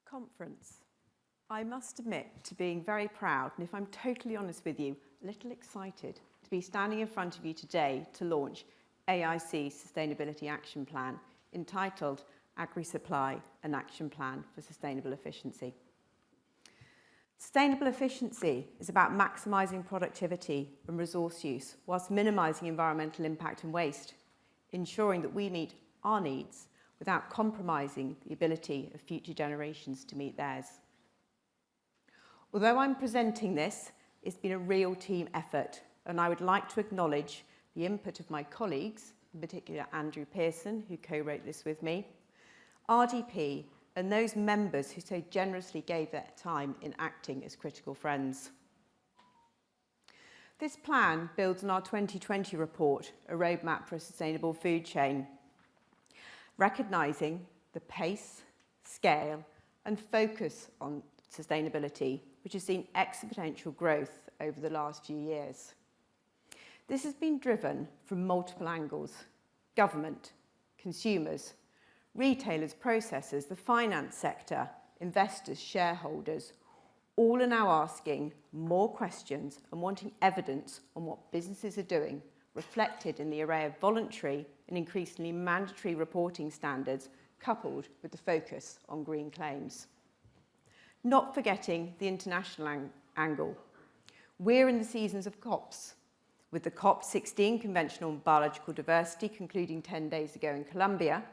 Conference. I must admit to being very proud, and if I'm totally honest with you, a little excited to be standing in front of you today to launch AIC Sustainability Action Plan, entitled Agri-Supply, an Action Plan for Sustainable Efficiency. Sustainable efficiency is about maximising productivity and resource use whilst minimising environmental impact and waste, ensuring that we meet our needs without compromising the ability of future generations to meet theirs. Although I'm presenting this, it's been a real team effort, and I would like to acknowledge the input of my colleagues, in particular Andrew Pearson, who co-wrote this with me, RDP, and those members who so generously gave their time in acting as critical friends. This plan builds on our 2020 report, A Roadmap for a Sustainable Food Chain, recognising the pace, scale and focus on sustainability, which has seen exponential growth over the last few years. This has been driven from multiple angles: government, consumers, retailers, processors, the finance sector, investors, shareholders, all are now asking more questions and wanting evidence on what businesses are doing, reflected in the array of voluntary and increasingly mandatory reporting standards, coupled with the focus on green claims. Not forgetting the international angle. We're in the seasons of COPs, with the COP16 Convention on Biological Diversity concluding 10 days ago in Colombia,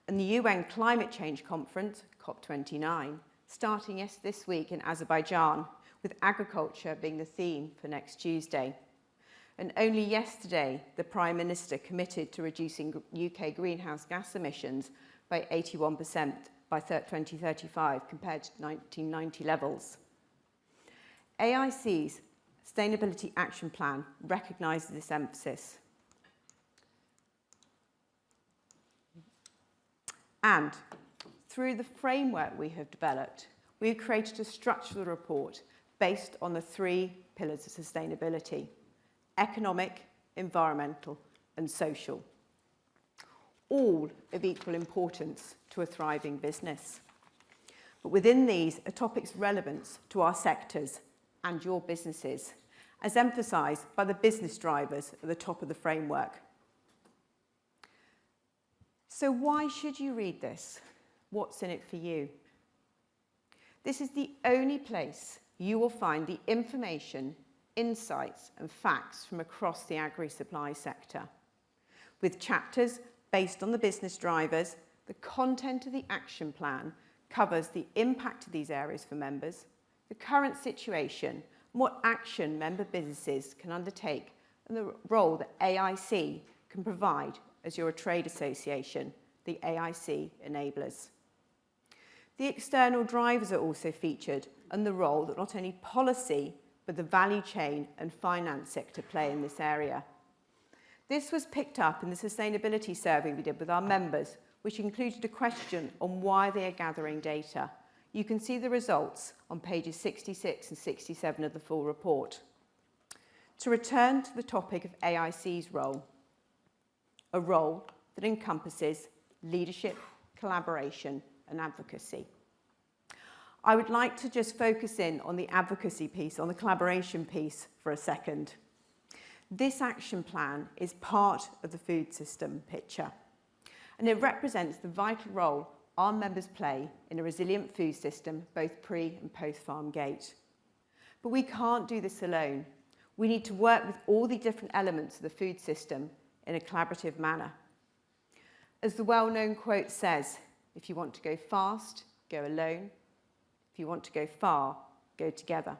and the UN Climate Change Conference, COP29, starting this week in Azerbaijan, with agriculture being the theme for next Tuesday. And only yesterday, the Prime Minister committed to reducing UK greenhouse gas emissions by 81% by 2035 compared to 1990 levels. AIC's Sustainability Action Plan recognises this emphasis. And through the framework we have developed, we've created a structural report based on the 3 pillars of sustainability: economic, environmental and social, all of equal importance to a thriving business. But within these are topics relevant to our sectors and your businesses, as emphasised by the business drivers at the top of the framework. So why should you read this? What's in it for you? This is the only place you will find the information, insights and facts from across the agri-supply sector, with chapters based on the business drivers. The content of the action plan covers the impact of these areas for members, the current situation, and what action member businesses can undertake, and the role that AIC can provide as your trade association, the AIC enablers. The external drivers are also featured, and the role that not only policy, but the value chain and finance sector play in this area. This was picked up in the sustainability survey we did with our members, which included a question on why they are gathering data. You can see the results on pages 66 and 67 of the full report. To return to the topic of AIC's role, a role that encompasses leadership, collaboration and advocacy. I would like to just focus in on the advocacy piece, on the collaboration piece for a second. This action plan is part of the food system picture, and it represents the vital role our members play in a resilient food system, both pre- and post-farm gate. But we can't do this alone. We need to work with all the different elements of the food system in a collaborative manner. As the well-known quote says, if you want to go fast, go alone. If you want to go far, go together.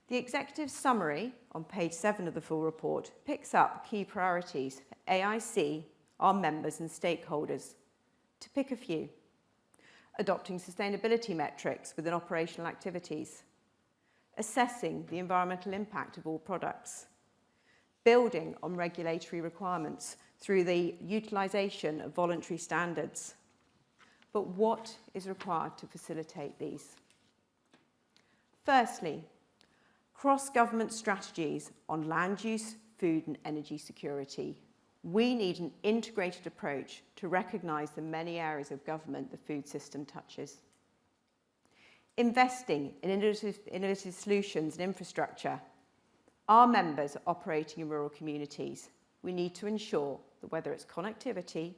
The executive summary on page 7 of the full report picks up key priorities for AIC, our members and stakeholders. To pick a few: adopting sustainability metrics within operational activities, assessing the environmental impact of all products, building on regulatory requirements through the utilisation of voluntary standards. But what is required to facilitate these? Firstly, Cross-government strategies on land use, food and energy security. We need an integrated approach to recognise the many areas of government the food system touches. Investing in innovative solutions and infrastructure. Our members are operating in rural communities. We need to ensure that whether it's connectivity,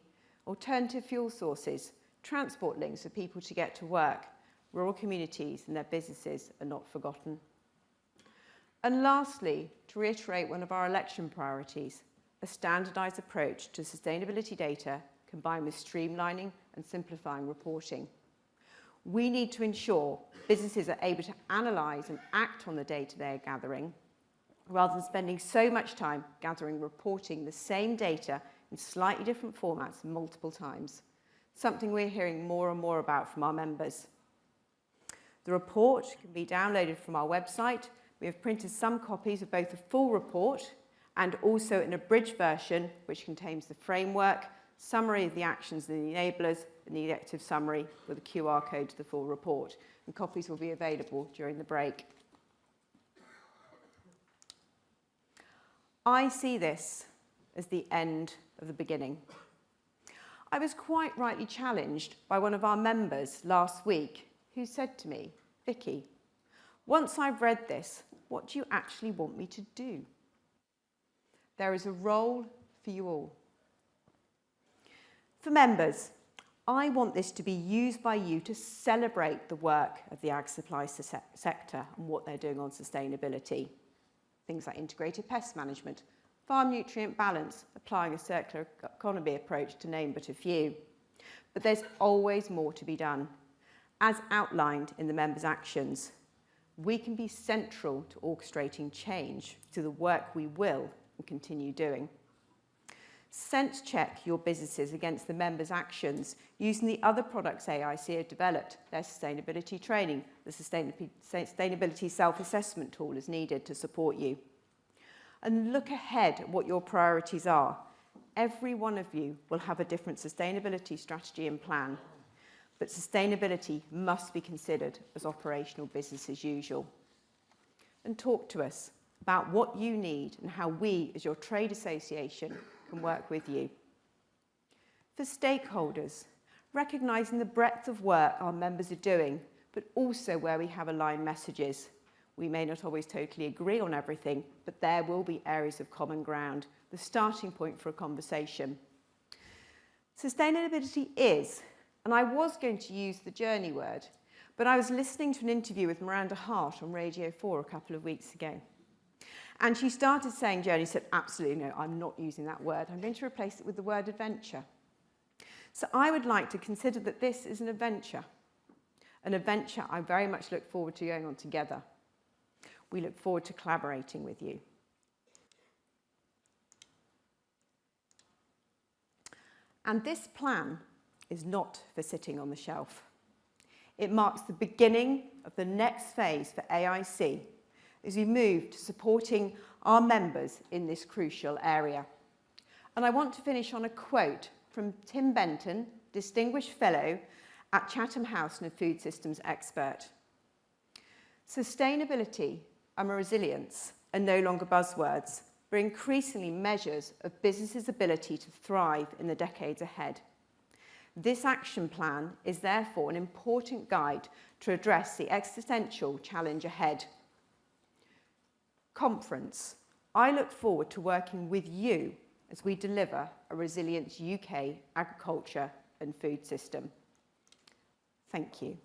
alternative fuel sources, transport links for people to get to work, rural communities and their businesses are not forgotten. And lastly, to reiterate one of our election priorities, a standardised approach to sustainability data combined with streamlining and simplifying reporting. We need to ensure businesses are able to analyse and act on the data they are gathering, rather than spending so much time gathering and reporting the same data in slightly different formats multiple times, something we're hearing more and more about from our members. The report can be downloaded from our website. We have printed some copies of both the full report and also an abridged version which contains the framework, summary of the actions and the enablers, and the executive summary with a QR code to the full report. And copies will be available during the break. I see this as the end of the beginning. I was quite rightly challenged by one of our members last week who said to me, "Vicky, once I've read this, what do you actually want me to do?" There is a role for you all. For members, I want this to be used by you to celebrate the work of the Agri-supply sector and what they're doing on sustainability. Things like integrated pest management, farm nutrient balance, applying a circular economy approach, to name but a few. But there's always more to be done. As outlined in the members' actions, we can be central to orchestrating change through the work we will and continue doing. Sense check your businesses against the members' actions using the other products AIC have developed, their sustainability training, the sustainability self-assessment tool is needed to support you. And look ahead at what your priorities are. Every one of you will have a different sustainability strategy and plan, but sustainability must be considered as operational business as usual. And talk to us about what you need and how we, as your trade association, can work with you. For stakeholders, recognising the breadth of work our members are doing, but also where we have aligned messages. We may not always totally agree on everything, but there will be areas of common ground, the starting point for a conversation. Sustainability is, and I was going to use the journey word, but I was listening to an interview with Miranda Hart on Radio 4 a couple of weeks ago. And she started saying journey, said, absolutely no, I'm not using that word. I'm going to replace it with the word adventure. So I would like to consider that this is an adventure I very much look forward to going on together. We look forward to collaborating with you. And this plan is not for sitting on the shelf. It marks the beginning of the next phase for AIC as we move to supporting our members in this crucial area. And I want to finish on a quote from Tim Benton, Distinguished Fellow at Chatham House and a food systems expert. Sustainability and resilience are no longer buzzwords, but increasingly measures of businesses' ability to thrive in the decades ahead. This action plan is therefore an important guide to address the existential challenge ahead. Conference, I look forward to working with you as we deliver a resilient UK agriculture and food system. Thank you.